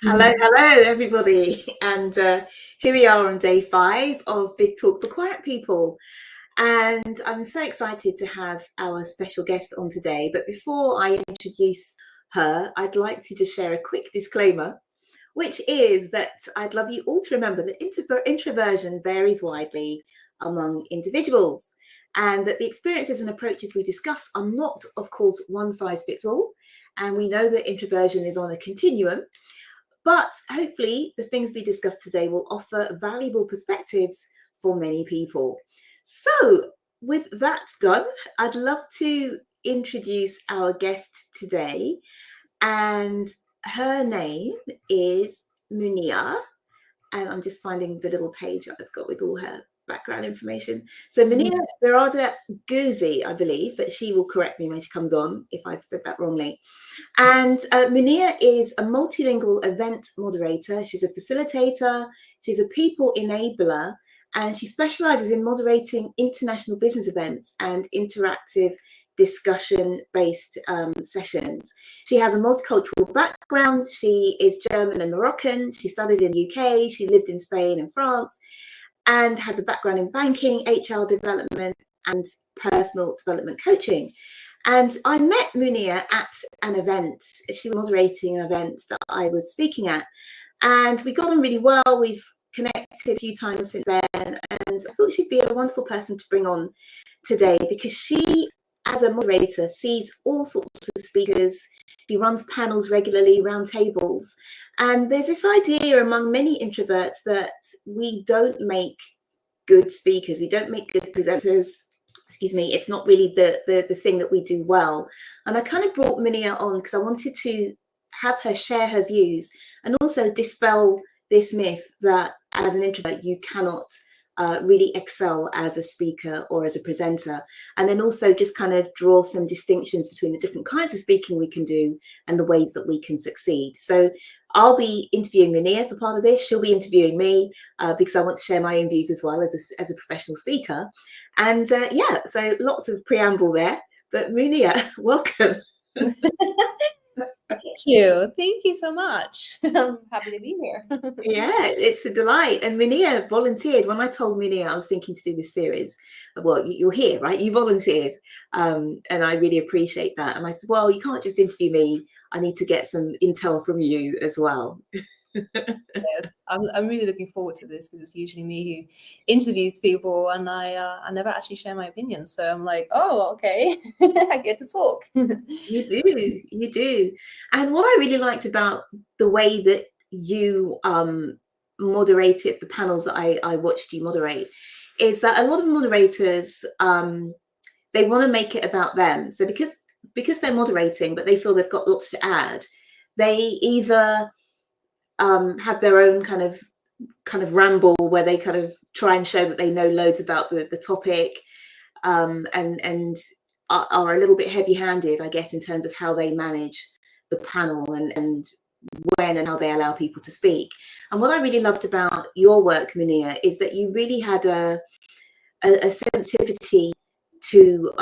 Hello, everybody. And here we are on day 5 of Big Talk for Quiet People. And I'm so excited to have our special guest on today. But before I introduce her, I'd like to just share a quick disclaimer, which is that I'd love you all to remember that introversion varies widely among individuals, and that the experiences and approaches we discuss are not, of course, one size fits all. And we know that introversion is on a continuum. But hopefully the things we discussed today will offer valuable perspectives for many people. So with that done, I'd love to introduce our guest today. And her name is Mounia. And I'm just finding the little page I've got with all her background information. So Mounia Berrada-Gouzi, I believe, but she will correct me when she comes on if I've said that wrongly. And Mounia is a multilingual event moderator. She's a facilitator. She's a people enabler, and she specializes in moderating international business events and interactive discussion-based sessions. She has a multicultural background. She is German and Moroccan. She studied in the UK. She lived in Spain and France, and has a background in banking, HR development, and personal development coaching. And I met Mounia at an event. She was moderating an event that I was speaking at, and we got on really well. We've connected a few times since then, and I thought she'd be a wonderful person to bring on today because she, as a moderator, sees all sorts of speakers. She runs panels regularly, round tables, and there's this idea among many introverts that we don't make good speakers, we don't make good presenters. Excuse me, it's not really the thing that we do well. And I kind of brought Mounia on because I wanted to have her share her views and also dispel this myth that as an introvert you cannot really excel as a speaker or as a presenter, and then also just kind of draw some distinctions between the different kinds of speaking we can do and the ways that we can succeed. So I'll be interviewing Mounia for part of this. She'll be interviewing me because I want to share my own views as well as a professional speaker. And yeah, so lots of preamble there. But Mounia, welcome. Thank you so much. I'm happy to be here. Yeah, it's a delight. And Mounia volunteered. When I told Mounia I was thinking to do this series, well, you're here, right? You volunteered, and I really appreciate that. And I said, well, you can't just interview me. I need to get some intel from you as well. Yes, I'm really looking forward to this because it's usually me who interviews people, and I never actually share my opinions. So I'm like, oh, okay, I get to talk. You do. And what I really liked about the way that you moderated the panels that I watched you moderate is that a lot of moderators they want to make it about them. So because they're moderating, but they feel they've got lots to add, they either have their own kind of ramble where they kind of try and show that they know loads about the topic, and are a little bit heavy-handed, I guess, in terms of how they manage the panel and when and how they allow people to speak. And what I really loved about your work, Mounia, is that you really had a sensitivity to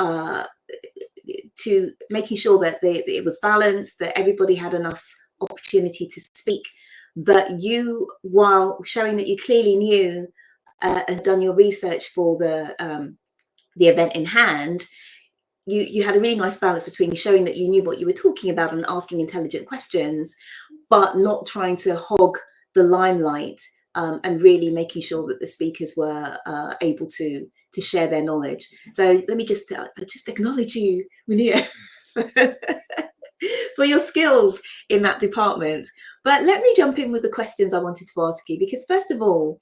making sure that it was balanced, that everybody had enough opportunity to speak, that you, while showing that you clearly knew and done your research for the event in hand, you had a really nice balance between showing that you knew what you were talking about and asking intelligent questions, but not trying to hog the limelight, and really making sure that the speakers were able to share their knowledge. So let me just acknowledge you, Mounia, for your skills in that department. But let me jump in with the questions I wanted to ask you, because first of all,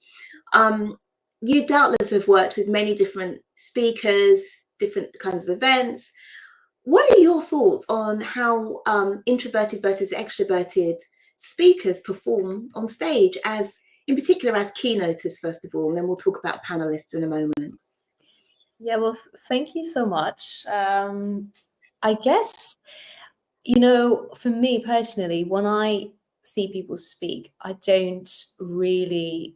you doubtless have worked with many different speakers, different kinds of events. What are your thoughts on how introverted versus extroverted speakers perform on stage, as in particular as keynoters, first of all, and then we'll talk about panelists in a moment. Yeah, well, thank you so much. I guess, you know, for me personally, when I see people speak, I don't really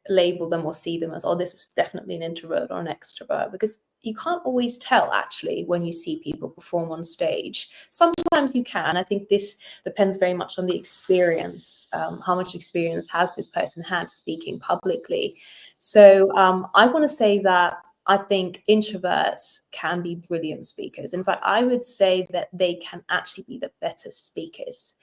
label them or see them as, oh, this is definitely an introvert or an extrovert, because you can't always tell actually when you see people perform on stage. Sometimes you can. I think this depends very much on the experience. How much experience has this person had speaking publicly? So I want to say that I think introverts can be brilliant speakers. In fact, I would say that they can actually be the better speakers.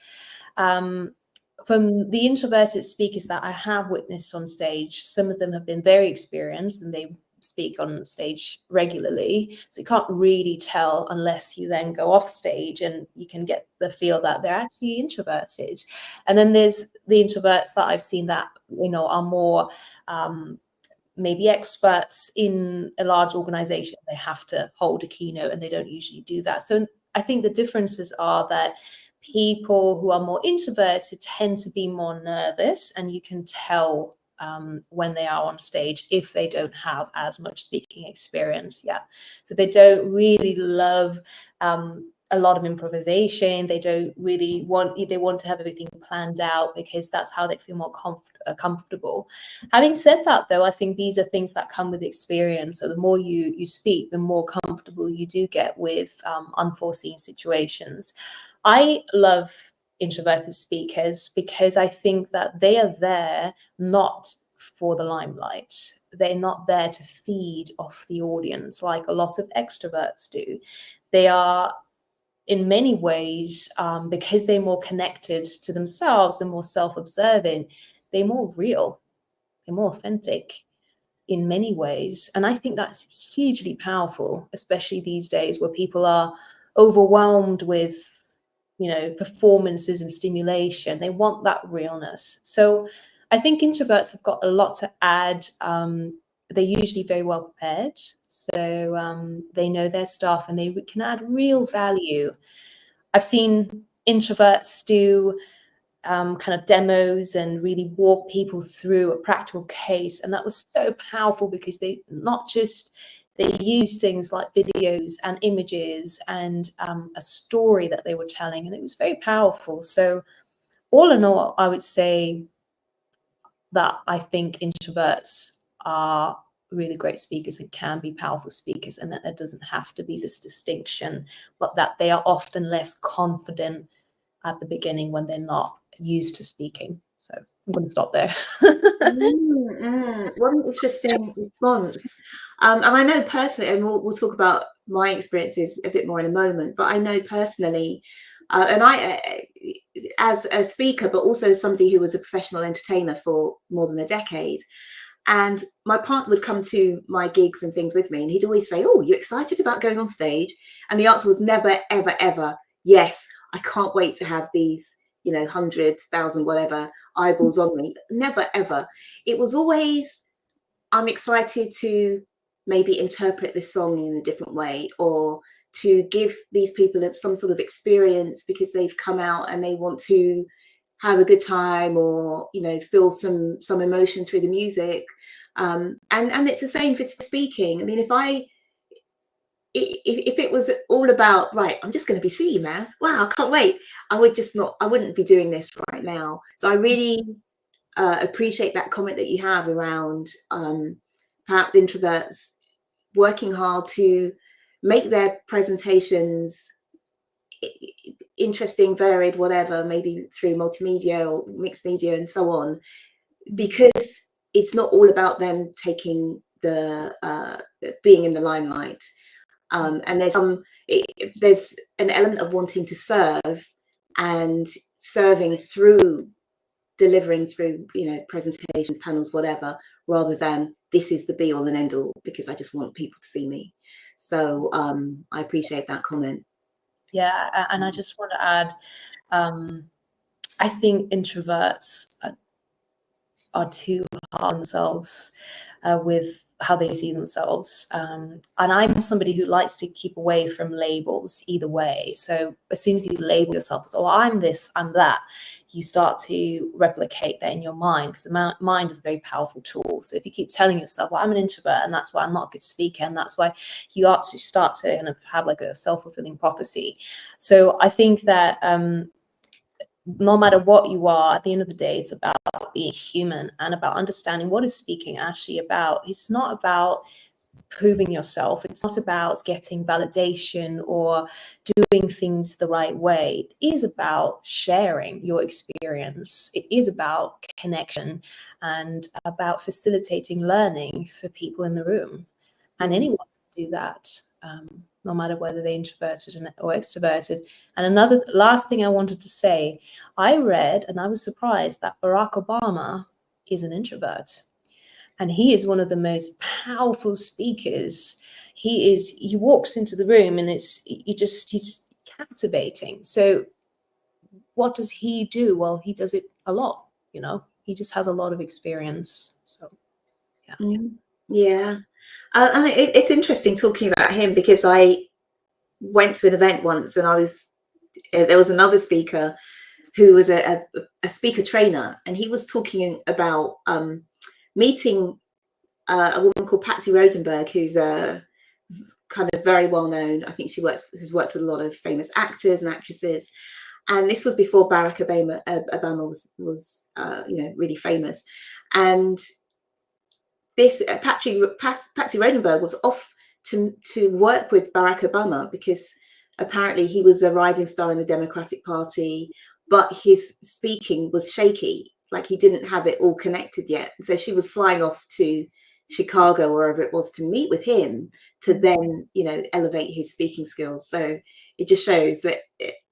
From the introverted speakers that I have witnessed on stage, some of them have been very experienced and they speak on stage regularly. So you can't really tell unless you then go off stage, and you can get the feel that they're actually introverted. And then there's the introverts that I've seen that, you know, are more maybe experts in a large organization. They have to hold a keynote and they don't usually do that. So I think the differences are that people who are more introverted tend to be more nervous, and you can tell when they are on stage if they don't have as much speaking experience. Yeah, so they don't really love a lot of improvisation. They don't really they want to have everything planned out because that's how they feel more comfortable. Having said that, though, I think these are things that come with experience. So the more you speak, the more comfortable you do get with unforeseen situations. I love introverted speakers because I think that they are there not for the limelight. They're not there to feed off the audience like a lot of extroverts do. They are, in many ways, because they're more connected to themselves and more self-observant, they're more real, they're more authentic in many ways. And I think that's hugely powerful, especially these days where people are overwhelmed with, you know, performances and stimulation. They want that realness. So I think introverts have got a lot to add. They're usually very well prepared. So they know their stuff and they can add real value. I've seen introverts do kind of demos and really walk people through a practical case. And that was so powerful because they use things like videos and images and a story that they were telling, and it was very powerful. So all in all, I would say that I think introverts are really great speakers and can be powerful speakers, and that there doesn't have to be this distinction, but that they are often less confident at the beginning when they're not used to speaking. So I'm going to stop there. What an interesting response. And I know personally, and we'll talk about my experiences a bit more in a moment, but I know personally, and I, as a speaker, but also somebody who was a professional entertainer for more than a decade, and my partner would come to my gigs and things with me, and he'd always say, "Oh, you excited about going on stage?" And the answer was never, ever, ever, "Yes, I can't wait to have these, 100,000 whatever eyeballs on me." Never, ever. It was always, "I'm excited to maybe interpret this song in a different way, or to give these people some sort of experience because they've come out and they want to have a good time, or feel some emotion through the music." And it's the same for speaking. I mean, if it was all about, right, I'm just going to be seeing, man, wow, I can't wait, I wouldn't be doing this right now. So I really appreciate that comment that you have around perhaps introverts working hard to make their presentations interesting, varied, whatever, maybe through multimedia or mixed media and so on, because it's not all about them taking the being in the limelight. And there's an element of wanting to serve and serving through delivering through presentations, panels, whatever, rather than this is the be all and end all because I just want people to see me. So I appreciate that comment. Yeah, and I just want to add, I think introverts are too hard on themselves with how they see themselves. And I'm somebody who likes to keep away from labels either way. So as soon as you label yourself as, oh, I'm this, I'm that, you start to replicate that in your mind, because the mind is a very powerful tool. So if you keep telling yourself, well, I'm an introvert and that's why I'm not a good speaker, and that's why you ought to start to kind of have like a self-fulfilling prophecy. So I think that no matter what you are, at the end of the day, it's about being human and about understanding what is speaking actually about. It's not about proving yourself. It's not about getting validation or doing things the right way. It is about sharing your experience. It is about connection and about facilitating learning for people in the room. And anyone can do that, no matter whether they're introverted or extroverted. And another last thing I wanted to say, I read and I was surprised that Barack Obama is an introvert. And he is one of the most powerful speakers. He walks into the room and he's captivating. So what does he do? Well, he does it a lot, he just has a lot of experience. So yeah. Yeah. And it's interesting talking about him, because I went to an event once and there was another speaker who was a speaker trainer, and he was talking about meeting a woman called Patsy Rodenberg, who's a kind of very well known. I think she has worked with a lot of famous actors and actresses. And this was before Barack Obama was really famous. And this Patsy Rodenberg was off to work with Barack Obama, because apparently he was a rising star in the Democratic Party, but his speaking was shaky, like he didn't have it all connected yet. So she was flying off to Chicago, wherever it was, to meet with him to then, elevate his speaking skills. So it just shows that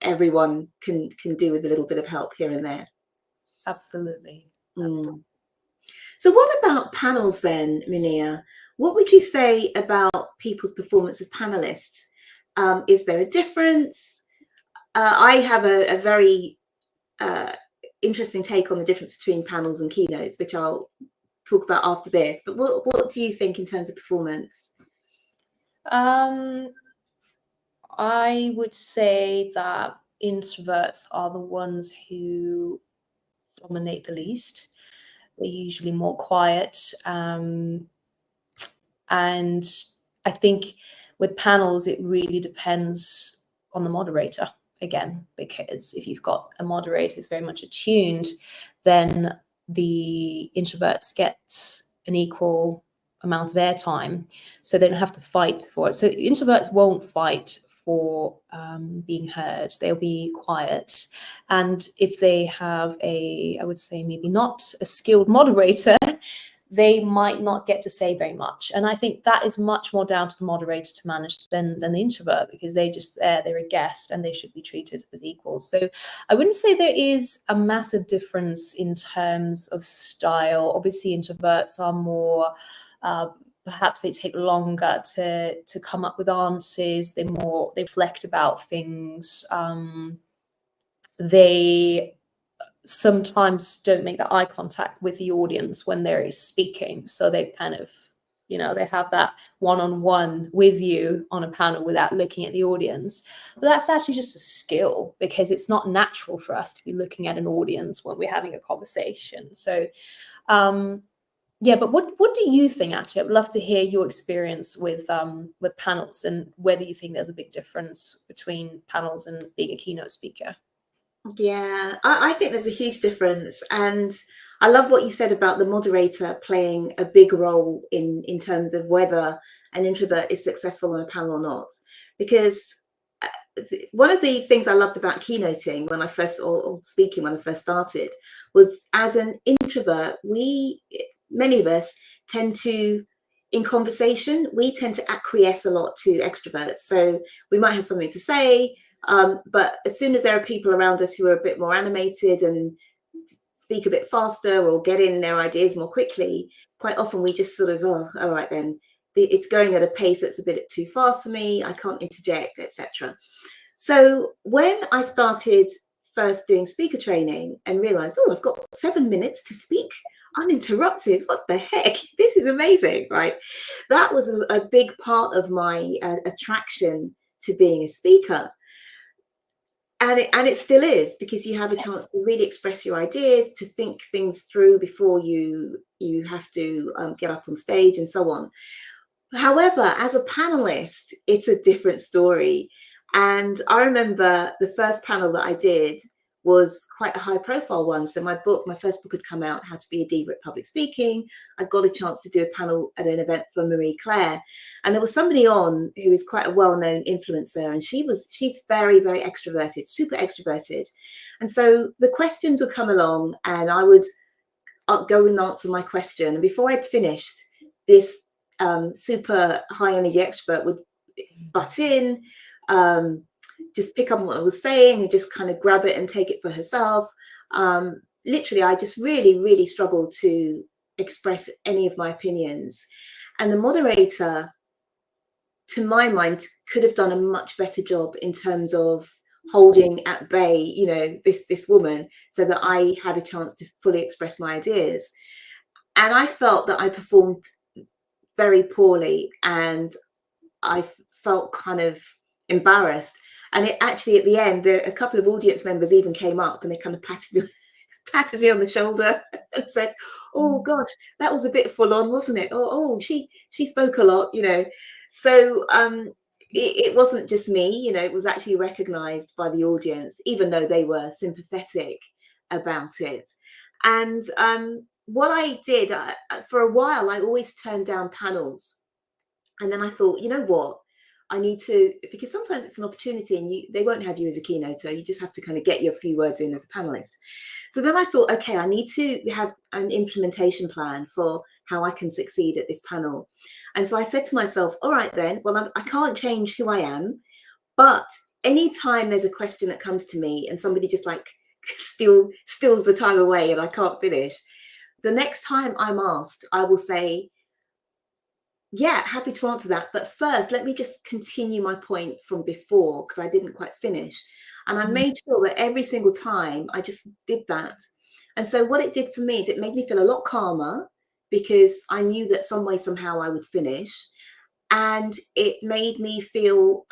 everyone can do with a little bit of help here and there. Absolutely. So what about panels then, Mounia? What would you say about people's performance as panelists? Is there a difference? I have a very interesting take on the difference between panels and keynotes, which I'll talk about after this. But what do you think in terms of performance? I would say that introverts are the ones who dominate the least. They're usually more quiet. And I think with panels, it really depends on the moderator again, because if you've got a moderator who's very much attuned, then the introverts get an equal amount of airtime, so they don't have to fight for it. So introverts won't fight for being heard. They'll be quiet, and if they have I would say maybe not a skilled moderator, they might not get to say very much. And I think that is much more down to the moderator to manage than the introvert, because they're a guest and they should be treated as equals. So I wouldn't say there is a massive difference in terms of style. Obviously, introverts are more, perhaps they take longer to come up with answers. They reflect about things. They sometimes don't make that eye contact with the audience when they're speaking. So they kind of, they have that one-on-one with you on a panel without looking at the audience. But that's actually just a skill, because it's not natural for us to be looking at an audience when we're having a conversation. So, yeah, but what do you think, actually? I'd love to hear your experience with panels, and whether you think there's a big difference between panels and being a keynote speaker. Yeah, I think there's a huge difference. And I love what you said about the moderator playing a big role in terms of whether an introvert is successful on a panel or not. Because one of the things I loved about keynoting when I first, or speaking when I first started, was as an introvert, many of us tend to, in conversation, we tend to acquiesce a lot to extroverts. So we might have something to say, but as soon as there are people around us who are a bit more animated and speak a bit faster or get in their ideas more quickly, quite often we just sort of, oh, all right then, it's going at a pace that's a bit too fast for me, I can't interject, etc. So when I started first doing speaker training and realized, oh, I've got 7 minutes to speak uninterrupted, what the heck, this is amazing, right? That was a big part of my attraction to being a speaker. And it still is, because you have a chance to really express your ideas, to think things through before you have to get up on stage and so on. However, as a panelist, it's a different story. And I remember the first panel that I did was quite a high profile one. So my first book had come out, How to Be a Diva at Public Speaking. I got a chance to do a panel at an event for Marie Claire. And there was somebody on who is quite a well-known influencer, and she's very, very extroverted, super extroverted. And so the questions would come along and I would go and answer my question. And before I'd finished, this super high energy extrovert would butt in, just pick up on what I was saying and just kind of grab it and take it for herself. Literally, I just really, really struggled to express any of my opinions. And the moderator, to my mind, could have done a much better job in terms of holding at bay, you know, this woman, so that I had a chance to fully express my ideas. And I felt that I performed very poorly, and I felt kind of embarrassed. And it actually, at the end, a couple of audience members even came up and they kind of patted me on the shoulder and said, "Oh gosh, that was a bit full on, wasn't it? Oh, she spoke a lot, you know." So it wasn't just me, you know, it was actually recognized by the audience, even though they were sympathetic about it. And what I did, for a while, I always turned down panels. And then I thought, you know what? I need to, because sometimes it's an opportunity and they won't have you as a keynoter. You just have to kind of get your few words in as a panelist. So then I thought, okay, I need to have an implementation plan for how I can succeed at this panel. And so I said to myself, all right then, well, I can't change who I am, but anytime there's a question that comes to me and somebody just like steals the time away and I can't finish, the next time I'm asked, I will say, yeah, happy to answer that. But first, let me just continue my point from before, because I didn't quite finish. And I made sure that every single time I just did that. And so what it did for me is it made me feel a lot calmer, because I knew that some way, somehow I would finish. And it made me feel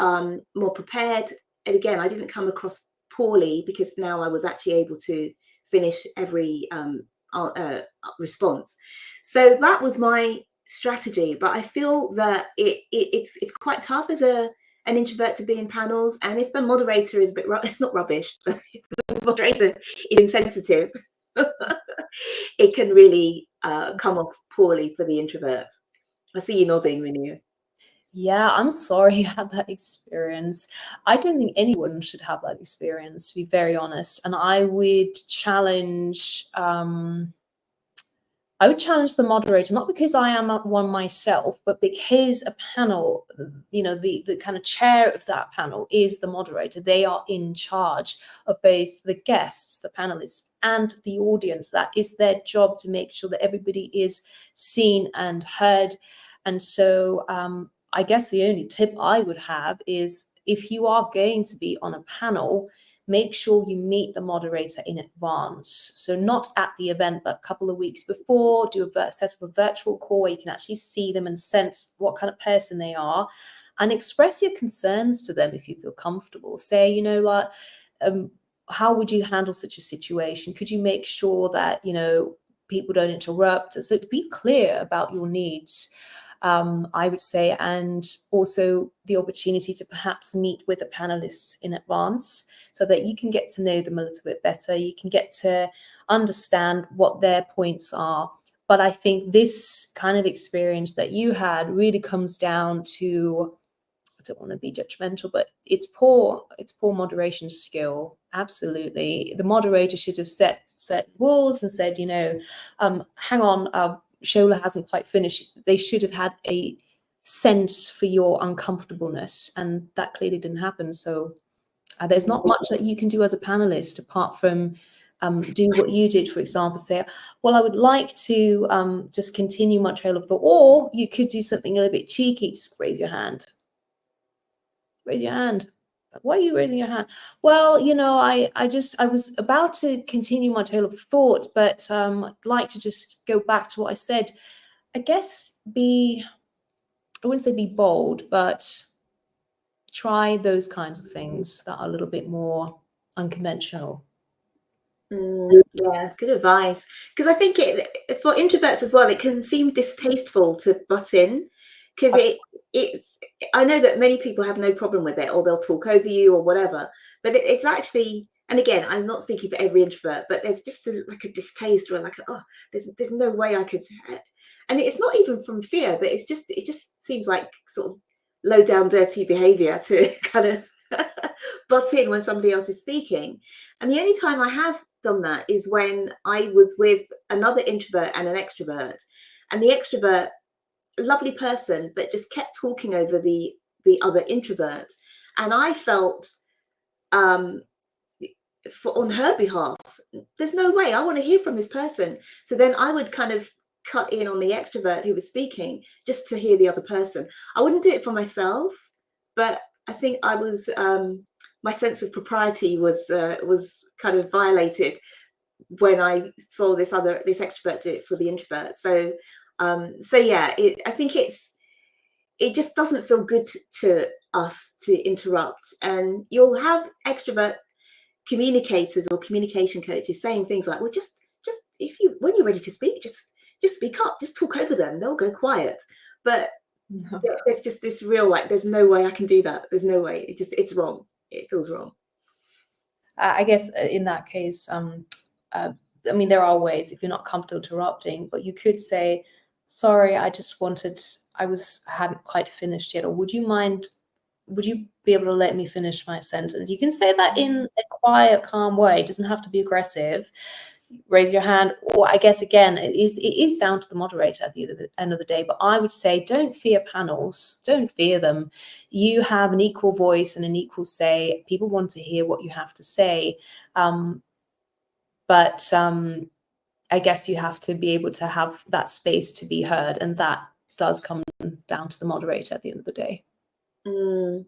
more prepared. And again, I didn't come across poorly, because now I was actually able to finish every response. So that was my strategy. But I feel that it's quite tough as an introvert to be in panels, and if the moderator is a bit not rubbish, but if the moderator is insensitive, it can really come off poorly for the introverts. I see you nodding, Mounia. Yeah, I'm sorry you had that experience. I don't think anyone should have that experience, to be very honest. And I would challenge the moderator, not because I am one myself, but because a panel, you know, the kind of chair of that panel is the moderator. They are in charge of both the guests, the panelists, and the audience. That is their job, to make sure that everybody is seen and heard. And so I guess the only tip I would have is, if you are going to be on a panel, make sure you meet the moderator in advance. So not at the event, but a couple of weeks before, set up a virtual call where you can actually see them and sense what kind of person they are, and express your concerns to them if you feel comfortable. Say, you know, like, how would you handle such a situation? Could you make sure that, you know, people don't interrupt? So be clear about your needs. I would say, and also the opportunity to perhaps meet with the panelists in advance, so that you can get to know them a little bit better. You can get to understand what their points are. But I think this kind of experience that you had really comes down to, I don't want to be judgmental, but it's poor moderation skill. Absolutely. The moderator should have set rules and said, you know, hang on, Shola hasn't quite finished. They should have had a sense for your uncomfortableness, and that clearly didn't happen. So there's not much that you can do as a panelist apart from do what you did. For example, say, well, I would like to just continue my trail of thought, or you could do something a little bit cheeky. Just raise your hand. Raise your hand. Why are you raising your hand? Well, you know, I was about to continue my trail of thought, but I'd like to just go back to what I said. I guess I wouldn't say be bold, but try those kinds of things that are a little bit more unconventional. Yeah, good advice. Because I think for introverts as well, it can seem distasteful to butt in, because I know that many people have no problem with it, or they'll talk over you or whatever, but it's actually and again, I'm not speaking for every introvert, but there's just like a distaste, or like, oh, there's no way I could. And it's not even from fear, but it just seems like sort of low down, dirty behaviour to kind of butt in when somebody else is speaking. And the only time I have done that is when I was with another introvert and an extrovert, and the extrovert, lovely person, but just kept talking over the other introvert, and I felt on her behalf, there's no way, I want to hear from this person. So then I would kind of cut in on the extrovert who was speaking just to hear the other person. I wouldn't do it for myself, but I think I was my sense of propriety was kind of violated when I saw this extrovert do it for the introvert. So yeah, I think it just doesn't feel good to us to interrupt. And you'll have extrovert communicators or communication coaches saying things like, well, just when you're ready to speak, just speak up, just talk over them, they'll go quiet. But there's just this real, like, there's no way I can do that, there's no way, it's wrong, it feels wrong. I guess in that case, I mean, there are ways, if you're not comfortable interrupting, but you could say, sorry, I hadn't quite finished yet, or would you be able to let me finish my sentence? You can say that in a quiet, calm way. It doesn't have to be aggressive. Raise your hand, or I guess, again, it is down to the moderator at the end of the day. But I would say, don't fear panels. Don't fear them. You have an equal voice and an equal say. People want to hear what you have to say. But I guess you have to be able to have that space to be heard. And that does come down to the moderator at the end of the day. I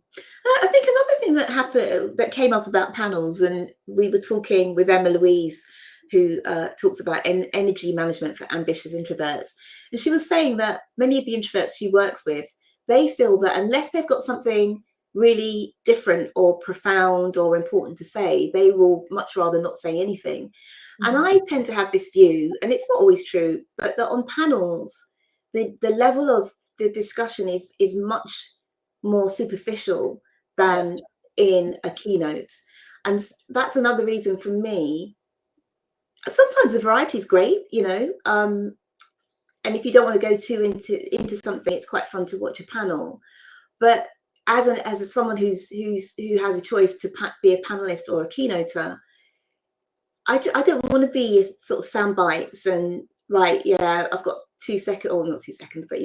think another thing that came up about panels, and we were talking with Emma Louise, who talks about energy management for ambitious introverts, and she was saying that many of the introverts she works with, they feel that unless they've got something really different or profound or important to say, they will much rather not say anything. And I tend to have this view, and it's not always true, but that on panels, the level of the discussion is much more superficial than in a keynote. And that's another reason for me. Sometimes the variety is great, and if you don't want to go too into something, it's quite fun to watch a panel. But as someone who has a choice to be a panelist or a keynoter, I don't want to be sort of sound bites and, right, yeah, I've got 2 seconds, or not 2 seconds, but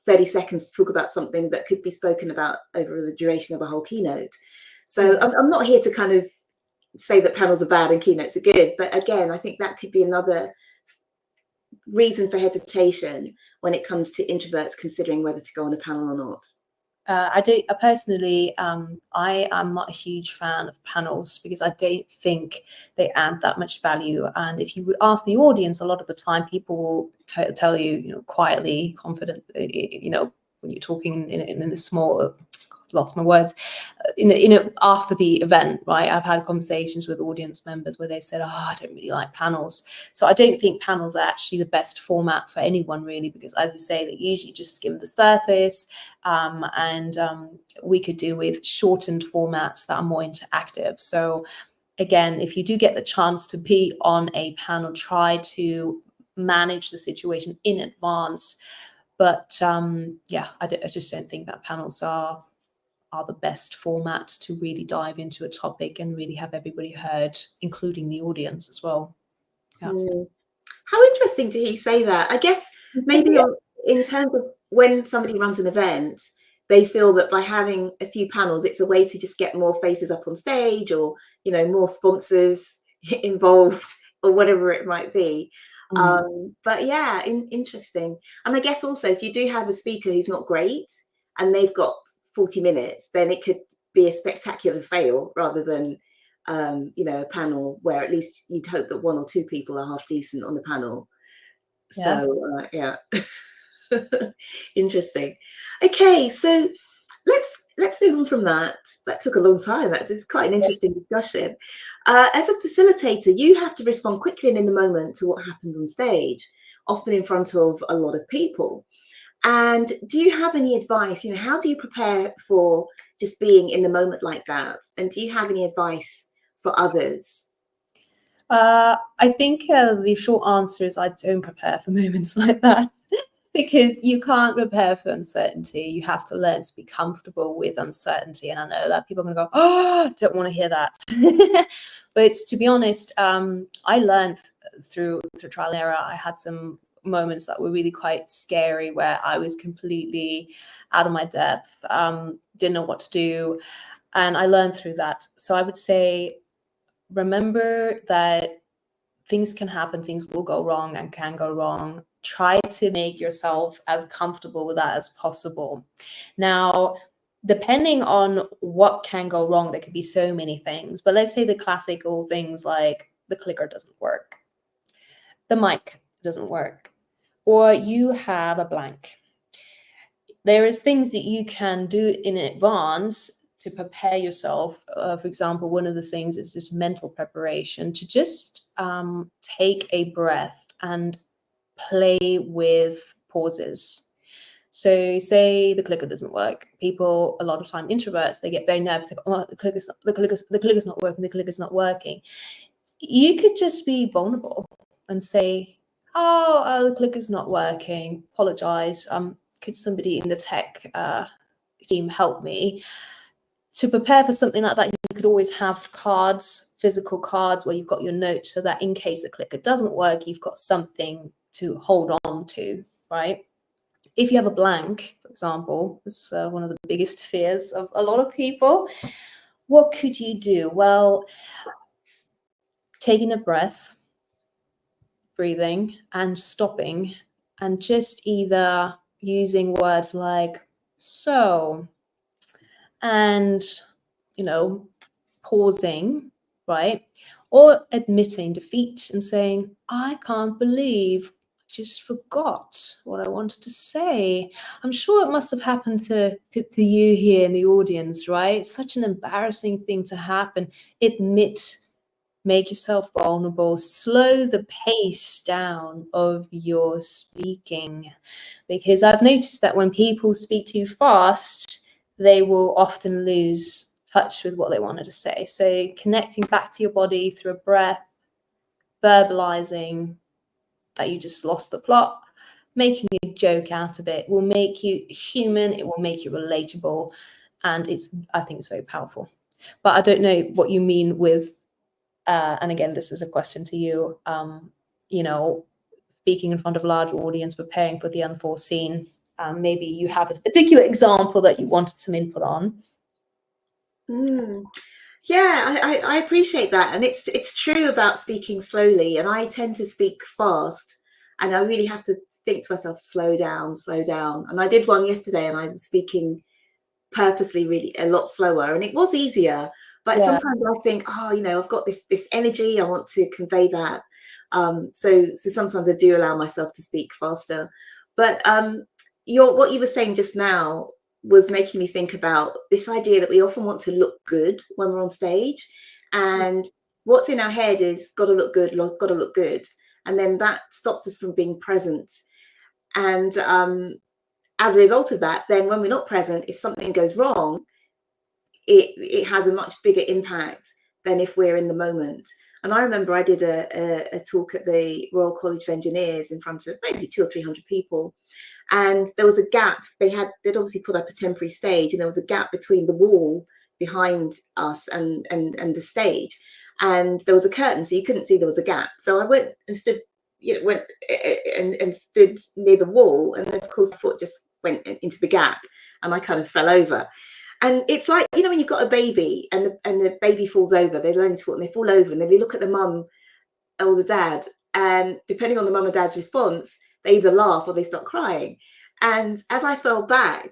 30 seconds to talk about something that could be spoken about over the duration of a whole keynote. So I'm not here to kind of say that panels are bad and keynotes are good, but again, I think that could be another reason for hesitation when it comes to introverts considering whether to go on a panel or not. I personally, I am not a huge fan of panels because I don't think they add that much value. And if you would ask the audience, a lot of the time people will tell you, quietly, confidently, when you're talking in a small, lost my words, after the event, right? I've had conversations with audience members where they said, oh, I don't really like panels. So I don't think panels are actually the best format for anyone, really, because, as you say, they usually just skim the surface, and we could do with shortened formats that are more interactive. So again, if you do get the chance to be on a panel, try to manage the situation in advance. But I just don't think that panels are the best format to really dive into a topic and really have everybody heard, including the audience as well. Yeah. How interesting to hear you say that. I guess maybe in terms of when somebody runs an event, they feel that by having a few panels, it's a way to just get more faces up on stage, or more sponsors involved, or whatever it might be. But yeah, interesting. And I guess also, if you do have a speaker who's not great and they've got 40 minutes, then it could be a spectacular fail rather than a panel where at least you'd hope that 1 or 2 people are half decent on the panel. So yeah. Interesting. Okay, so let's move on from that. That took a long time. That is quite an interesting discussion. As a facilitator, you have to respond quickly and in the moment to what happens on stage, often in front of a lot of people. And do you have any advice? How do you prepare for just being in the moment like that? And do you have any advice for others? I think the short answer is I don't prepare for moments like that. Because you can't prepare for uncertainty. You have to learn to be comfortable with uncertainty. And I know that people are going to go, oh, don't want to hear that. But to be honest, I learned through trial and error. I had some moments that were really quite scary where I was completely out of my depth, didn't know what to do. And I learned through that. So I would say, remember that things can happen, things will go wrong and can go wrong. Try to make yourself as comfortable with that as possible. Now, depending on what can go wrong, there could be so many things, but let's say the classical things like the clicker doesn't work, the mic doesn't work, or you have a blank. There is things that you can do in advance to prepare yourself. For example, one of the things is just mental preparation, to just take a breath and play with pauses. So say the clicker doesn't work. People, a lot of time, introverts, they get very nervous. They go, oh, the clicker's not working, the clicker's not working. You could just be vulnerable and say, oh, the clicker's not working, apologize. Could somebody in the tech team help me? To prepare for something like that, you could always have cards, physical cards, where you've got your notes, so that in case the clicker doesn't work, you've got something to hold on to, right? If you have a blank, for example, it's one of the biggest fears of a lot of people. What could you do? Well, taking a breath, breathing and stopping, and just either using words like so, and, pausing, right? Or admitting defeat and saying, I can't believe I just forgot what I wanted to say. I'm sure it must have happened to you here in the audience, right? Such an embarrassing thing to happen. Admit, make yourself vulnerable, slow the pace down of your speaking. Because I've noticed that when people speak too fast, they will often lose touch with what they wanted to say. So connecting back to your body through a breath, verbalizing that you just lost the plot, making a joke out of it will make you human, it will make you relatable, and I think it's very powerful. But I don't know what you mean with, and again, this is a question to you, speaking in front of a large audience, preparing for the unforeseen. Maybe you have a particular example that you wanted some input on. Yeah, I appreciate that, and it's true about speaking slowly. And I tend to speak fast, and I really have to think to myself, slow down, slow down. And I did one yesterday, and I was speaking purposely really a lot slower, and it was easier. But sometimes I think, I've got this energy, I want to convey that. So sometimes I do allow myself to speak faster. But what you were saying just now was making me think about this idea that we often want to look good when we're on stage, and what's in our head is got to look good, got to look good, and then that stops us from being present. And as a result of that, then when we're not present, if something goes wrong, it has a much bigger impact than if we're in the moment. And I remember I did a talk at the Royal College of Engineers in front of maybe 200 or 300 people. And there was a gap. They'd obviously put up a temporary stage, and there was a gap between the wall behind us and the stage. And there was a curtain, so you couldn't see there was a gap. So I went and stood, and stood near the wall. And of course, my foot just went into the gap, and I kind of fell over. And it's like, when you've got a baby and the baby falls over, they're learning to walk, and they fall over, and then they look at the mum or the dad, and depending on the mum and dad's response, they either laugh or they start crying. And as I fell back,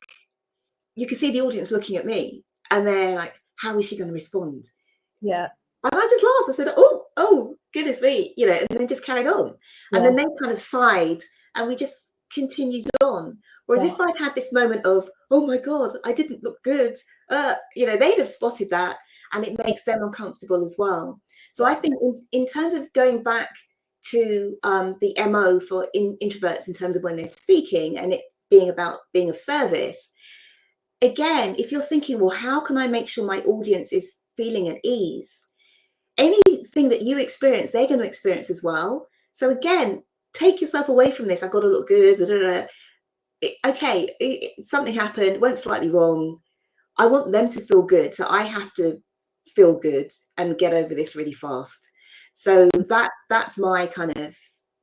you could see the audience looking at me, and they're like, how is she going to respond? Yeah. And I just laughed. I said, oh, goodness me, and then just carried on. Yeah. And then they kind of sighed, and we just continued on. Whereas if I'd had this moment of, oh my God, I didn't look good, they'd have spotted that, and it makes them uncomfortable as well. So I think in terms of going back to the MO for introverts in terms of when they're speaking and it being about being of service, again, if you're thinking, well, how can I make sure my audience is feeling at ease? anything that you experience, they're going to experience as well. So again, take yourself away from this. I've got to look good. Something happened, went slightly wrong. I want them to feel good. So I have to feel good and get over this really fast. So that's my kind of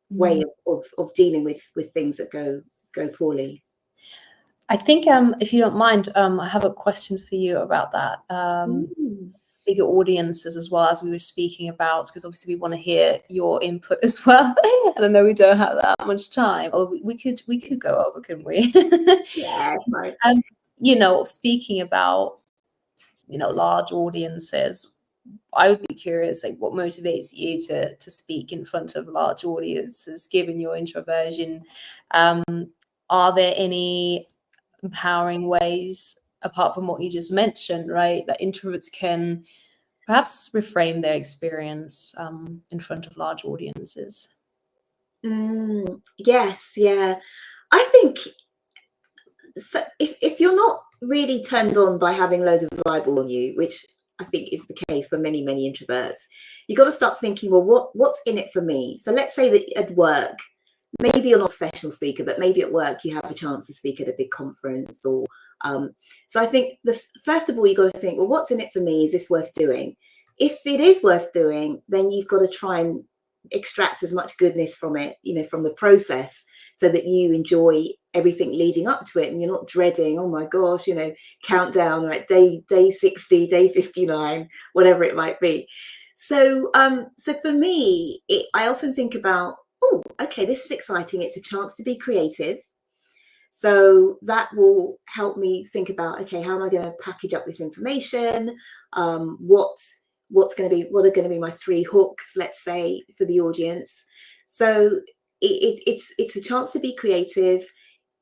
way of dealing with things that go poorly. I think if you don't mind, I have a question for you about that. Bigger audiences as well, as we were speaking about, because obviously we want to hear your input as well. And I know we don't have that much time, or we could go over, couldn't we? Yeah, right. You know, speaking about, you know, large audiences, I would be curious, like, what motivates you to speak in front of large audiences, given your introversion? Are there any empowering ways, apart from what you just mentioned, right, that introverts can perhaps reframe their experience in front of large audiences? Yes, yeah. I think so if you're not really turned on by having loads of Bible on you, which I think is the case for many, many introverts, you've got to start thinking, well, what's in it for me? So let's say that at work, maybe you're not a professional speaker, but maybe at work you have a chance to speak at a big conference or so I think first of all, you've got to think, well, what's in it for me? Is this worth doing? If it is worth doing, then you've got to try and extract as much goodness from it, you know, from the process, so that you enjoy everything leading up to it and you're not dreading, oh my gosh, you know, countdown, right, day 60, day 59, whatever it might be. So so for me, I often think about, oh, okay, this is exciting. It's a chance to be creative. So that will help me think about, okay, how am I going to package up this information? What are going to be my 3 hooks, let's say, for the audience? So it's a chance to be creative.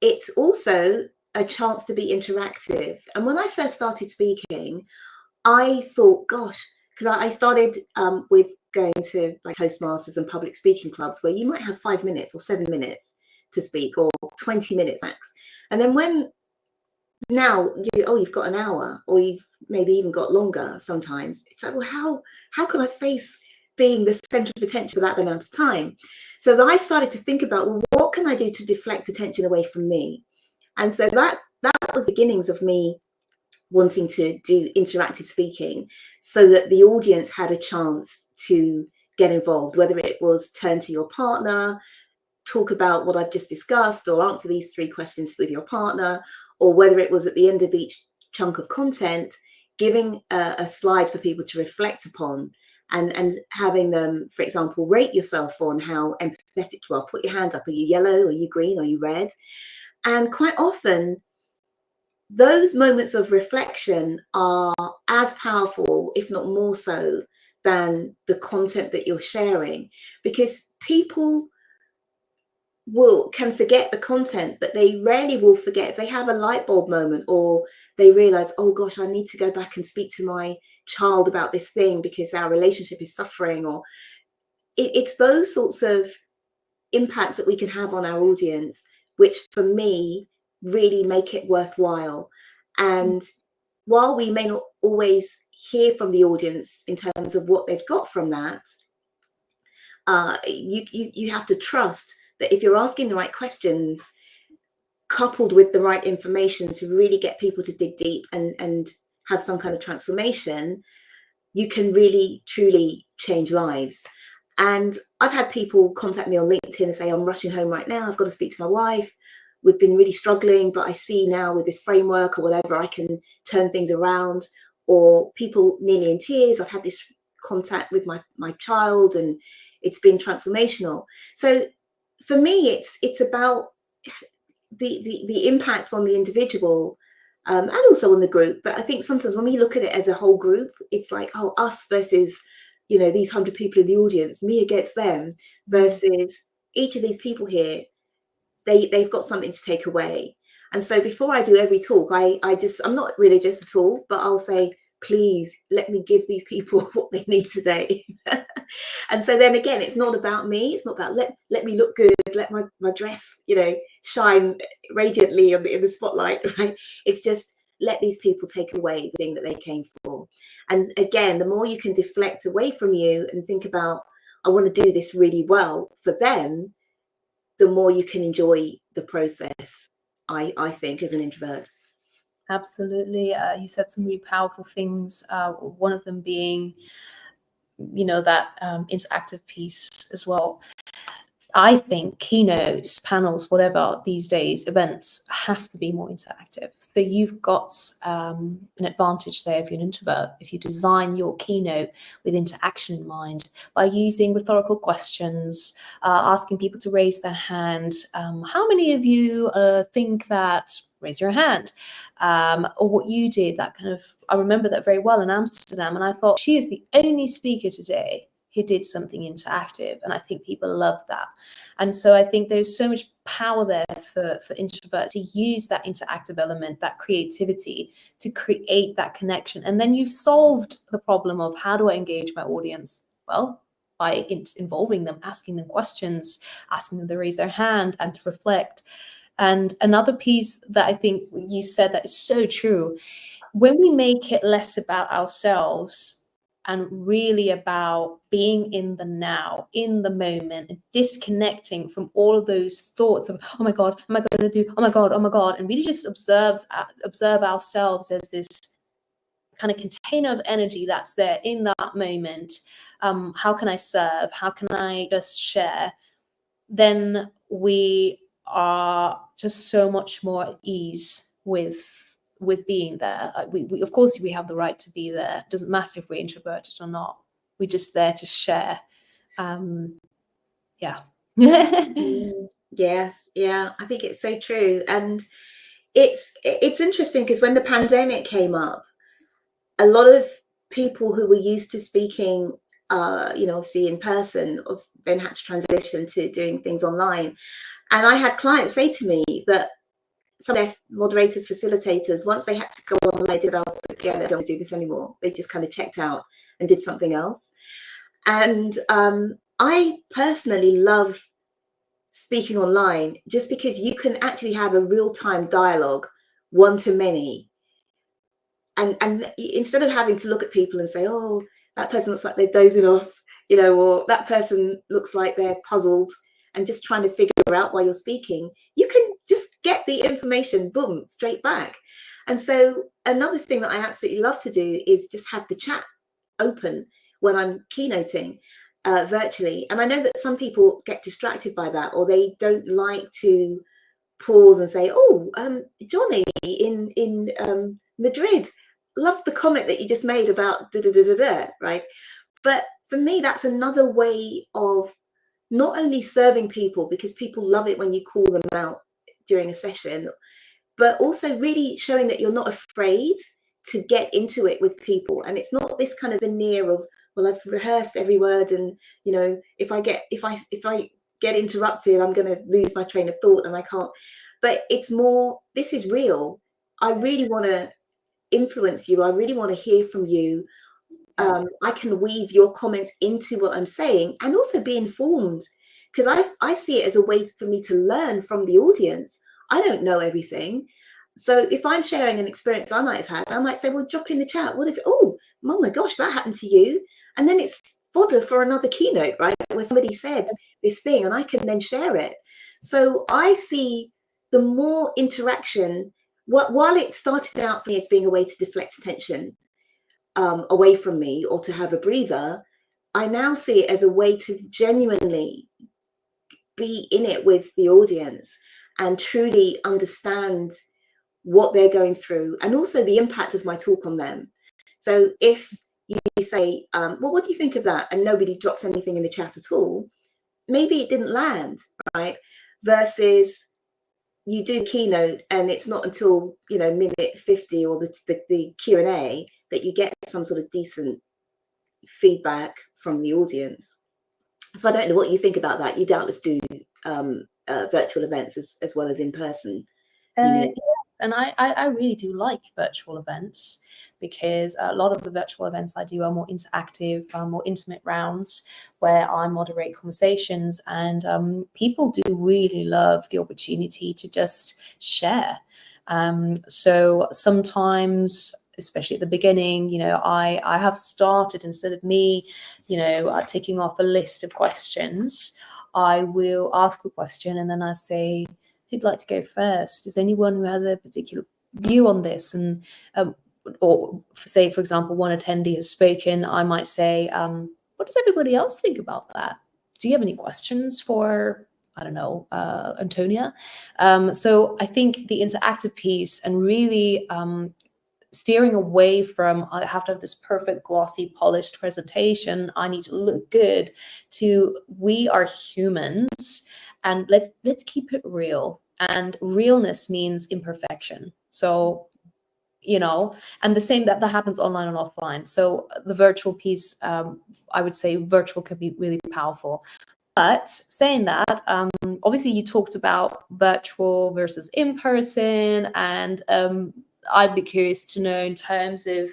It's also a chance to be interactive. And when I first started speaking, I thought, gosh, because I started with going to like Toastmasters and public speaking clubs where you might have 5 minutes or 7 minutes to speak, or 20 minutes max. And then when now you've got an hour, or you've maybe even got longer sometimes, it's like, well, how can I face being the center of attention for that amount of time? So then I started to think about, well, what can I do to deflect attention away from me? And so that was the beginnings of me wanting to do interactive speaking, so that the audience had a chance to get involved, whether it was turn to your partner, talk about what I've just discussed, or answer these 3 questions with your partner, or whether it was at the end of each chunk of content, giving a slide for people to reflect upon, and having them, for example, rate yourself on how empathetic you are. Put your hand up. Are you yellow? Are you green? Are you red? And quite often, those moments of reflection are as powerful, if not more so, than the content that you're sharing, because people can forget the content, but they rarely will forget if they have a light bulb moment, or they realize, oh gosh, I need to go back and speak to my child about this thing because our relationship is suffering. Or it's those sorts of impacts that we can have on our audience, which for me really make it worthwhile. And while we may not always hear from the audience in terms of what they've got from that, you have to trust that if you're asking the right questions, coupled with the right information to really get people to dig deep and have some kind of transformation, you can really, truly change lives. And I've had people contact me on LinkedIn and say, I'm rushing home right now. I've got to speak to my wife. We've been really struggling, but I see now with this framework or whatever, I can turn things around. Or people nearly in tears. I've had this contact with my child and it's been transformational. So for me, it's about the impact on the individual, and also on the group. But I think sometimes when we look at it as a whole group, it's like, oh, us versus, you know, these 100 people in the audience, me against them, versus each of these people here, they've got something to take away. And so before I do every talk, I'm not religious at all, but I'll say, please let me give these people what they need today. And so then again, it's not about me. It's not about let me look good, let my dress, you know, shine radiantly in the spotlight, right? It's just let these people take away the thing that they came for. And again, the more you can deflect away from you and think about, I want to do this really well for them, the more you can enjoy the process, I think, as an introvert. Absolutely. You said some really powerful things. One of them being, that interactive piece as well. I think keynotes, panels, whatever these days, events have to be more interactive. So you've got an advantage there if you're an introvert, if you design your keynote with interaction in mind by using rhetorical questions, asking people to raise their hand. How many of you think that? Raise your hand. Or what you did, that kind of, I remember that very well in Amsterdam, and I thought, she is the only speaker today who did something interactive, and I think people love that. And so I think there's so much power there for introverts to use that interactive element, that creativity, to create that connection. And then you've solved the problem of, how do I engage my audience? Well, by involving them, asking them questions, asking them to raise their hand and to reflect. And another piece that I think you said that is so true, when we make it less about ourselves and really about being in the now, in the moment, and disconnecting from all of those thoughts of, oh my God, am I going to do, oh my God, and really just observe ourselves as this kind of container of energy that's there in that moment. How can I serve? How can I just share? Then we are just so much more at ease with being there. We of course we have the right to be there. It doesn't matter if we're introverted or not. We're just there to share. Yeah. Yes, yeah, I think it's so true. And it's interesting because when the pandemic came up, a lot of people who were used to speaking obviously in person, then had to transition to doing things online. And I had clients say to me that some of their moderators, facilitators, once they had to go online, did, oh, forget it, I don't do this anymore. They just kind of checked out and did something else. And I personally love speaking online just because you can actually have a real-time dialogue, one to many. And instead of having to look at people and say, oh, that person looks like they're dozing off, or that person looks like they're puzzled, and just trying to figure out while you're speaking, you can just get the information, boom, straight back. And so another thing that I absolutely love to do is just have the chat open when I'm keynoting virtually. And I know that some people get distracted by that, or they don't like to pause and say, oh, Johnny in Madrid, love the comment that you just made about da-da-da-da-da, right? But for me, that's another way of not only serving people, because people love it when you call them out during a session, but also really showing that you're not afraid to get into it with people. And it's not this kind of veneer of, well, I've rehearsed every word, and if I get interrupted, I'm going to lose my train of thought and I can't. But it's more, this is real. I really want to influence you. I really want to hear from you. I can weave your comments into what I'm saying and also be informed, because I see it as a way for me to learn from the audience. I don't know everything. So if I'm sharing an experience I might have had, I might say, well, drop in the chat. What if, oh my gosh, that happened to you? And then it's fodder for another keynote, right? Where somebody said this thing and I can then share it. So I see the more interaction, while it started out for me as being a way to deflect attention away from me or to have a breather, I now see it as a way to genuinely be in it with the audience and truly understand what they're going through and also the impact of my talk on them. So if you say, well, what do you think of that? And nobody drops anything in the chat at all, maybe it didn't land, right? Versus you do keynote and it's not until minute 50 or the Q&A that you get some sort of decent feedback from the audience. So I don't know what you think about that. You doubtless do virtual events as well as in person. Yeah, and I really do like virtual events, because a lot of the virtual events I do are more interactive, more intimate rounds where I moderate conversations, and people do really love the opportunity to just share. So sometimes, especially at the beginning, I have started, instead of me, ticking off a list of questions, I will ask a question and then I say, who'd like to go first? Is anyone who has a particular view on this? And or say, for example, one attendee has spoken, I might say, what does everybody else think about that? Do you have any questions for, I don't know, Antonia? So I think the interactive piece and really steering away from, I have to have this perfect, glossy, polished presentation, I need to look good, to we are humans and let's keep it real. And realness means imperfection. So, and the same that happens online and offline. So the virtual piece, I would say virtual can be really powerful. But saying that, obviously you talked about virtual versus in person, and I'd be curious to know in terms of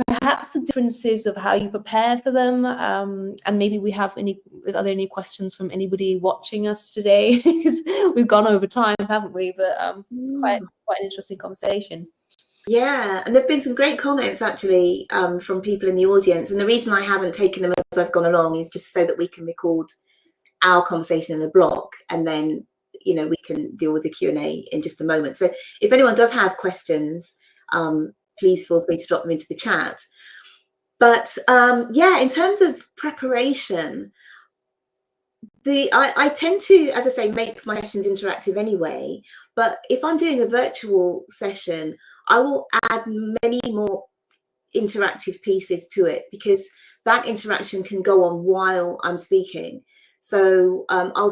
perhaps the differences of how you prepare for them, and maybe are there any questions from anybody watching us today? Because we've gone over time, haven't we? But it's quite an interesting conversation. Yeah, and there have been some great comments actually from people in the audience, and the reason I haven't taken them as I've gone along is just so that we can record our conversation in a block, and then we can deal with the Q&A in just a moment. So if anyone does have questions, please feel free to drop them into the chat. But yeah, in terms of preparation, I tend to, as I say, make my sessions interactive anyway. But if I'm doing a virtual session, I will add many more interactive pieces to it, because that interaction can go on while I'm speaking. So I'll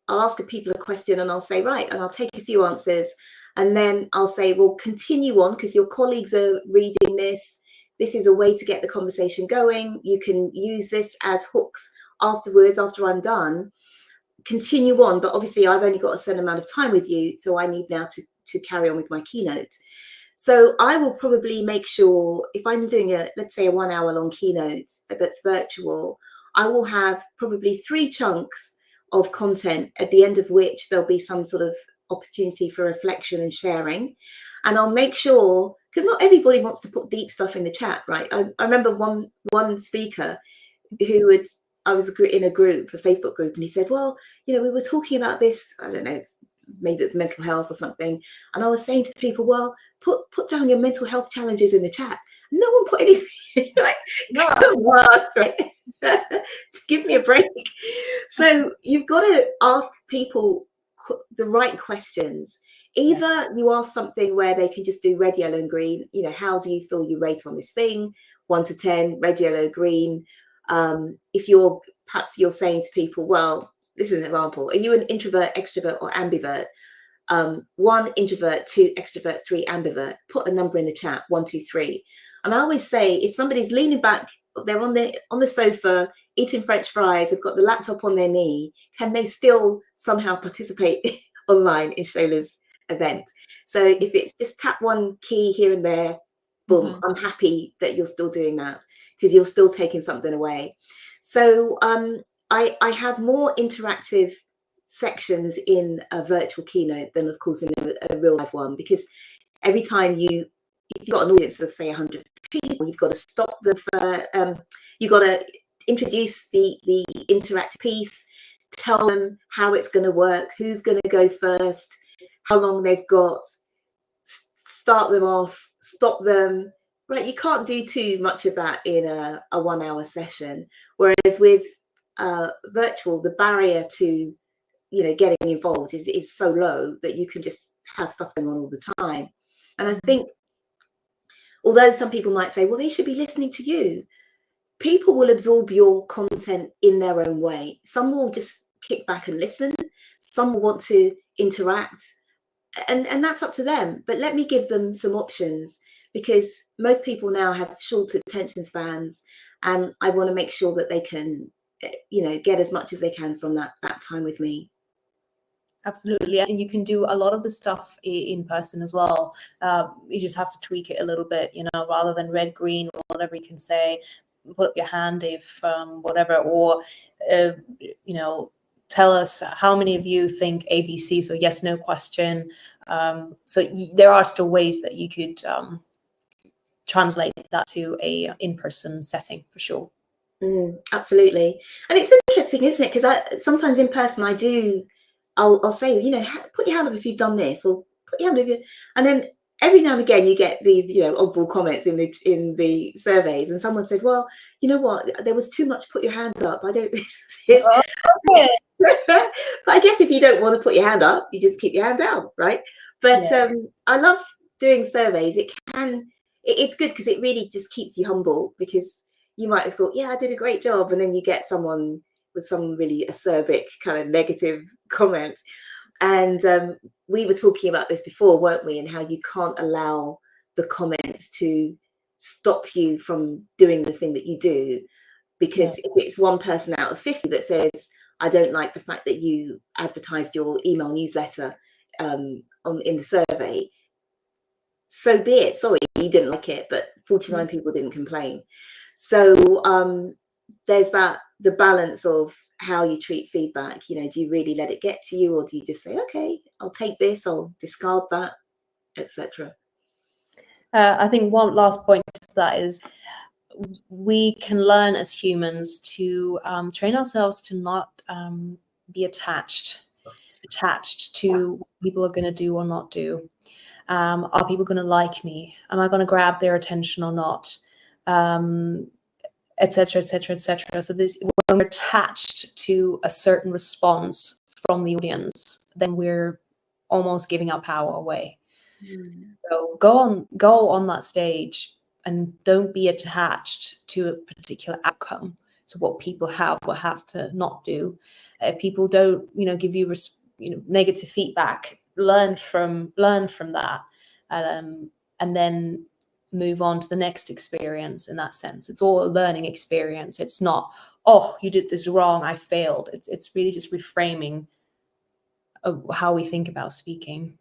ask people a question and I'll say, right, and I'll take a few answers, and then I'll say, well, continue on because your colleagues are reading this. This is a way to get the conversation going. You can use this as hooks afterwards, after I'm done. Continue on, but obviously I've only got a certain amount of time with you, so I need now to carry on with my keynote. So I will probably make sure, if I'm doing let's say a 1 hour long keynote that's virtual, I will have probably 3 chunks of content, at the end of which there'll be some sort of opportunity for reflection and sharing. And I'll make sure, because not everybody wants to put deep stuff in the chat, right? I remember one speaker who I was in a group, a Facebook group, and he said, well, we were talking about this, I don't know, maybe it's mental health or something. And I was saying to people, well, put down your mental health challenges in the chat. No one put anything. Like, come on, right? Give me a break. So you've got to ask people the right questions. Either you ask something where they can just do red, yellow, and green. How do you feel you rate on this thing? 1 to 10, red, yellow, green. If perhaps you're saying to people, well, this is an example. Are you an introvert, extrovert, or ambivert? 1 introvert, 2 extrovert, 3 ambivert. Put a number in the chat, 1, 2, 3. And I always say, if somebody's leaning back, they're on the sofa eating French fries, they've got the laptop on their knee, can they still somehow participate online in Shola's event? So if it's just tap one key here and there, boom, I'm happy that you're still doing that, because you're still taking something away. So I have more interactive sections in a virtual keynote than, of course, in a real life one, because every time if you've got an audience of, say, 100 people, you've got to stop them for, you've got to introduce the interactive piece, tell them how it's going to work, who's going to go first, how long they've got, start them off, stop them. Right, you can't do too much of that in a 1 hour session. Whereas with virtual, the barrier to getting involved is so low that you can just have stuff going on all the time. And I think, although some people might say, well, they should be listening to you, people will absorb your content in their own way. Some will just kick back and listen. Some will want to interact, and that's up to them. But let me give them some options, because most people now have short attention spans, and I want to make sure that they can get as much as they can from that time with me. Absolutely. And you can do a lot of the stuff in person as well. You just have to tweak it a little bit, rather than red, green, or whatever you can say, put up your hand if whatever, or, tell us how many of you think ABC, so yes, no question. So there are still ways that you could translate that to a in-person setting for sure. Absolutely. And it's interesting, isn't it? Because sometimes in person I'll say, put your hand up if you've done this, or put your hand up if you, and then every now and again you get these, oddball comments in the surveys, and someone said, well, you know what, there was too much put your hands up. I don't Okay. but I guess if you don't want to put your hand up, you just keep your hand down, right? But Yeah. I love doing surveys. It's good because it really just keeps you humble, because you might have thought, yeah, I did a great job, and then you get someone with some really acerbic kind of negative comment. And we were talking about this before, weren't we, and how you can't allow the comments to stop you from doing the thing that you do. Because if it's one person out of 50 that says, I don't like the fact that you advertised your email newsletter in the survey, so be it. Sorry, you didn't like it, but 49 people didn't complain. So there's the balance of how you treat feedback. Do you really let it get to you, or do you just say, okay, I'll take this, I'll discard that, etc. I think one last point to that is we can learn as humans to train ourselves to not be attached to what people are going to do or not do. Are people going to like me? Am I going to grab their attention or not? Etc., etc., etc. So when we're attached to a certain response from the audience, then we're almost giving our power away. So go on that stage and don't be attached to a particular outcome, to what people have or have to not do. If people don't, give you negative feedback, learn from that, and then move on to the next experience. In that sense, it's all a learning experience. It's not, oh, you did this wrong, I failed. It's really just reframing of how we think about speaking.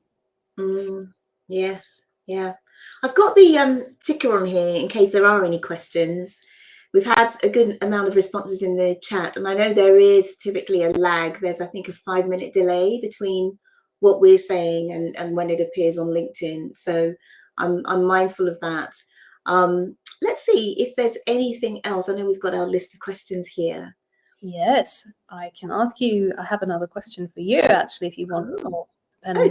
Yes, yeah. I've got the ticker on here in case there are any questions. We've had a good amount of responses in the chat, and I know there is typically a lag. There's, I think, a 5-minute delay between what we're saying and when it appears on LinkedIn. So I'm mindful of that. Let's see if there's anything else. I know we've got our list of questions here. Yes, I can ask you. I have another question for you, actually, if you want. Okay,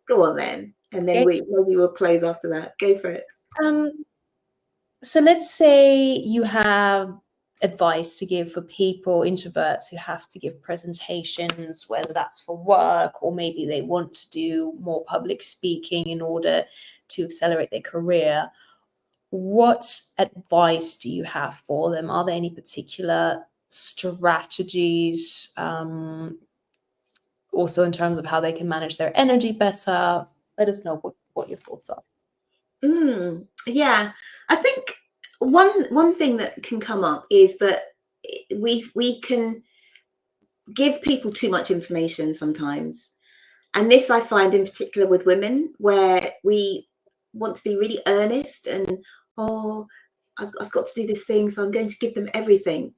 go on then. And then maybe we'll close after that. Go for it. So let's say you have advice to give for people, introverts, who have to give presentations, whether that's for work or maybe they want to do more public speaking in order to accelerate their career. What advice do you have for them? Are there any particular strategies, also in terms of how they can manage their energy better? Let us know what your thoughts are. Yeah, I think one thing that can come up is that we can give people too much information sometimes. And this I find in particular with women, where we want to be really earnest and, oh, I've got to do this thing, so I'm going to give them everything.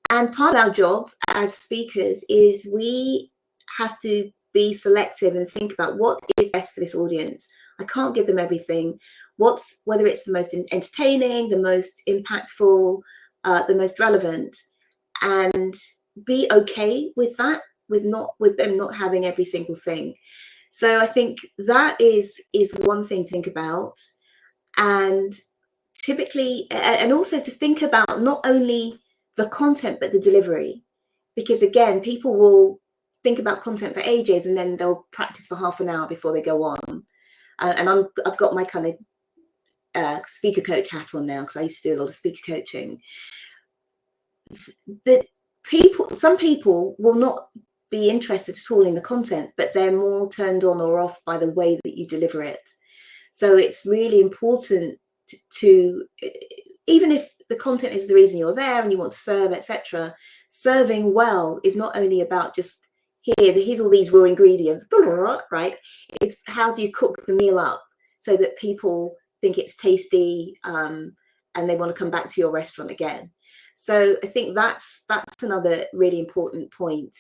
And part of our job as speakers is we have to be selective and think about what is best for this audience. I can't give them everything. Whether it's the most entertaining, the most impactful, the most relevant, and be okay with that, with them not having every single thing. So I think that is one thing to think about, and typically, and also to think about not only the content but the delivery, because again, people will think about content for ages and then they'll practice for half an hour before they go on. And I've got my kind of speaker coach hat on now, because I used to do a lot of speaker coaching. Some people will not be interested at all in the content, but they're more turned on or off by the way that you deliver it. So it's really important to even if the content is the reason you're there and you want to serve, etc., serving well is not only about just here's all these raw ingredients, right? It's how do you cook the meal up so that people think it's tasty and they want to come back to your restaurant again. So I think that's another really important point.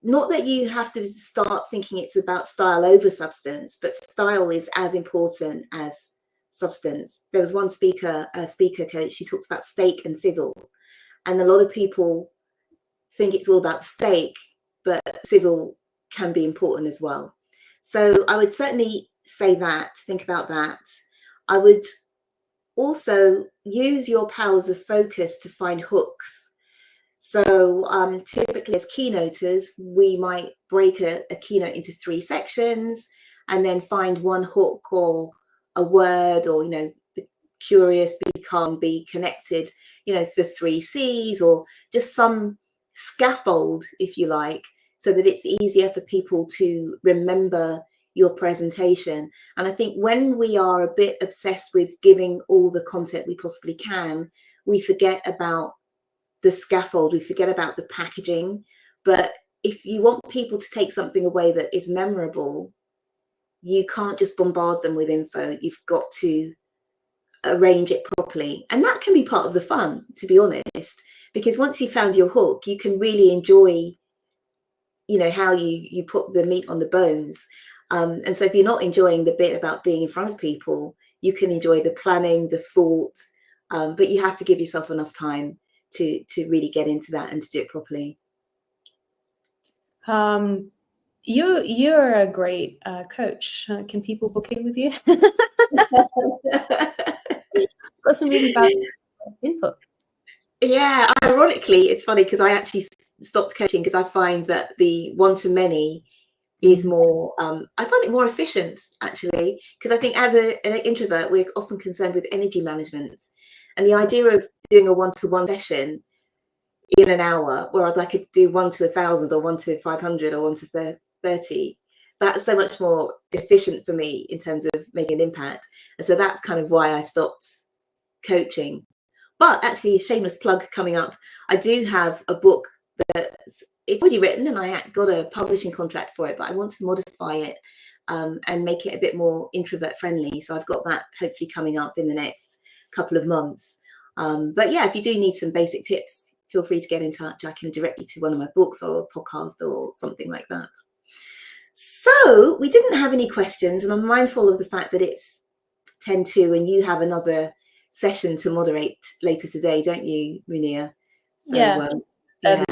not that you have to start thinking it's about style over substance, but style is as important as substance. There was one speaker, a speaker coach, she talked about steak and sizzle. And a lot of people think it's all about steak, but sizzle can be important as well. So I would certainly say that, think about that. I would also use your powers of focus to find hooks. So typically as keynoters, we might break a keynote into 3 sections and then find one hook or a word, or, the curious, be calm, be connected, the 3 C's, or just some scaffold, if you like, so that it's easier for people to remember your presentation. And I think when we are a bit obsessed with giving all the content we possibly can, we forget about the scaffold, we forget about the packaging. But if you want people to take something away that is memorable, you can't just bombard them with info. You've got to arrange it properly. And that can be part of the fun, to be honest, because once you've found your hook, you can really enjoy, how you put the meat on the bones. And so if you're not enjoying the bit about being in front of people, you can enjoy the planning, the thought, but you have to give yourself enough time to really get into that and to do it properly. You're a great coach. Can people book in with you? Got some really valuable input. Yeah, ironically, it's funny because I actually stopped coaching because I find that the one-to-many is more, I find it more efficient, actually, because I think as an introvert, we're often concerned with energy management. And the idea of doing a one-to-one session in an hour, whereas I could do 1 to 1,000 or 1 to 500 or 1 to 30, that's so much more efficient for me in terms of making an impact. And so that's kind of why I stopped coaching. But actually, a shameless plug coming up, I do have a book that's already written and I got a publishing contract for it, but I want to modify it and make it a bit more introvert friendly. So I've got that hopefully coming up in the next couple of months. But yeah, if you do need some basic tips, feel free to get in touch. I can direct you to one of my books or a podcast or something like that. So we didn't have any questions, and I'm mindful of the fact that it's 10:02 and you have another session to moderate later today, don't you, Mounia? So, yeah. Yeah.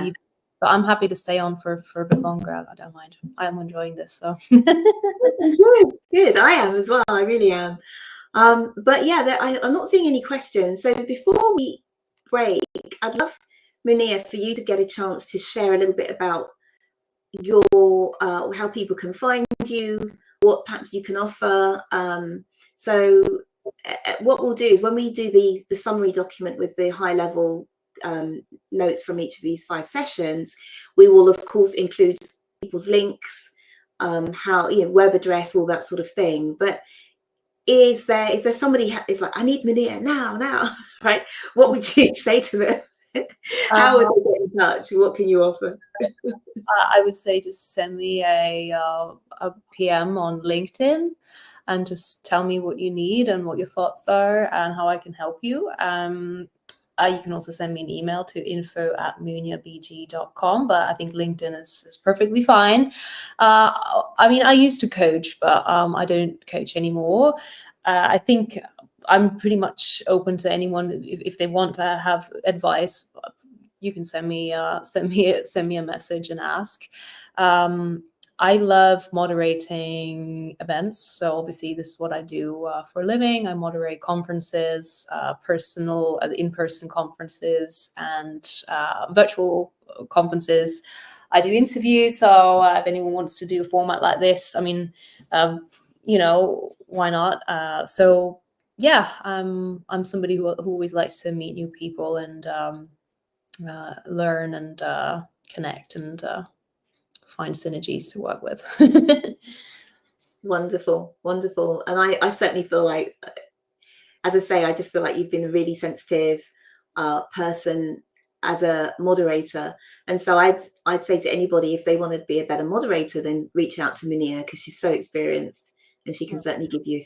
But I'm happy to stay on for a bit longer. I don't mind. I'm enjoying this. So good. I am as well. I really am. But yeah, I'm not seeing any questions. So before we break, I'd love, Mounia, for you to get a chance to share a little bit about your how people can find you, what perhaps you can offer. So what we'll do is when we do the summary document with the high level notes from each of these 5 sessions, we will of course include people's links, how, web address, all that sort of thing. But if there's somebody is like, I need Mounia now, right? What would you say to them? How would they get in touch? What can you offer? I would say just send me a PM on LinkedIn and just tell me what you need and what your thoughts are and how I can help you. You can also send me an email to info@mouniabg.com, but I think LinkedIn is perfectly fine. I mean, I used to coach, but I don't coach anymore. I think I'm pretty much open to anyone if they want to have advice. You can send me a message and ask. I love moderating events. So obviously this is what I do for a living. I moderate conferences, in-person conferences and virtual conferences. I do interviews. So if anyone wants to do a format like this, I mean, why not? So yeah, I'm somebody who always likes to meet new people and learn and connect and find synergies to work with. Wonderful. And I certainly feel like, as I say, I just feel like you've been a really sensitive person as a moderator. And so I'd say to anybody, if they want to be a better moderator, then reach out to Mounia, because she's so experienced and she can certainly give you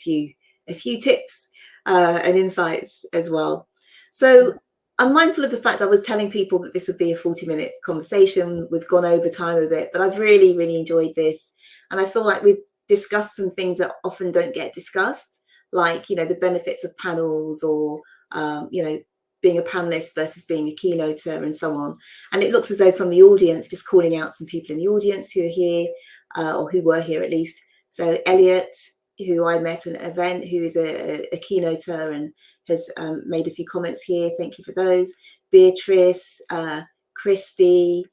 a few tips and insights as well. So I'm mindful of the fact I was telling people that this would be a 40-minute conversation. We've gone over time a bit, but I've really, really enjoyed this. And I feel like we've discussed some things that often don't get discussed, like, you know, the benefits of panels, or, you know, being a panelist versus being a keynoter and so on. And it looks as though from the audience, just calling out some people in the audience who are here, or who were here at least. So Elliot, who I met at an event, who is a keynoter and has made a few comments here. Thank you for those. Beatrice, Christy,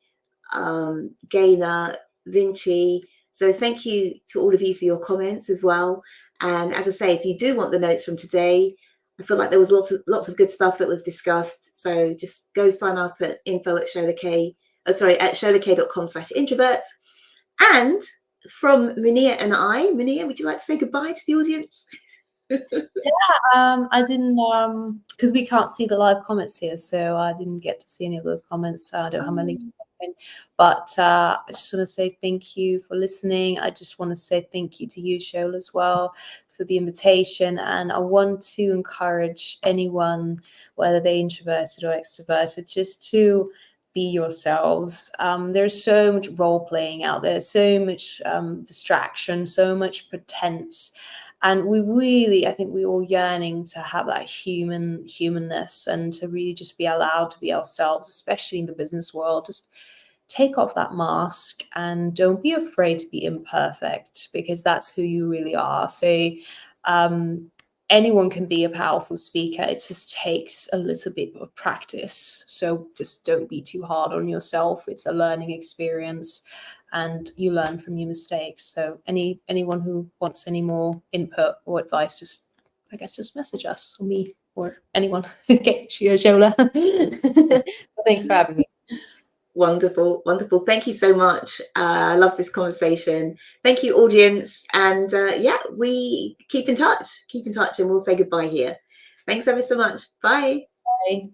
Gaynor, Vinci. So thank you to all of you for your comments as well. And as I say, if you do want the notes from today, I feel like there was lots of good stuff that was discussed. So just go sign up at info@SholaKaye, at sholakaye.com/introverts. And from Mounia and I, Mounia, would you like to say goodbye to the audience? I didn't, because we can't see the live comments here, so I didn't get to see any of those comments. I don't have my link to open, but I just want to say thank you for listening. I just want to say thank you to you, Shola, as well, for the invitation. And I want to encourage anyone, whether they're introverted or extroverted, just to be yourselves. There's so much role playing out there, so much distraction, so much pretense. And we really, I think we're all yearning to have that humanness and to really just be allowed to be ourselves, especially in the business world. Just take off that mask and don't be afraid to be imperfect, because that's who you really are. So anyone can be a powerful speaker. It just takes a little bit of practice. So just don't be too hard on yourself. It's a learning experience, and you learn from your mistakes. So anyone who wants any more input or advice, just message us, or me, or anyone. Okay, Shola. Thanks for having me. Wonderful, wonderful. Thank you so much. I love this conversation. Thank you, audience. And yeah, we keep in touch, and we'll say goodbye here. Thanks ever so much. Bye. Bye.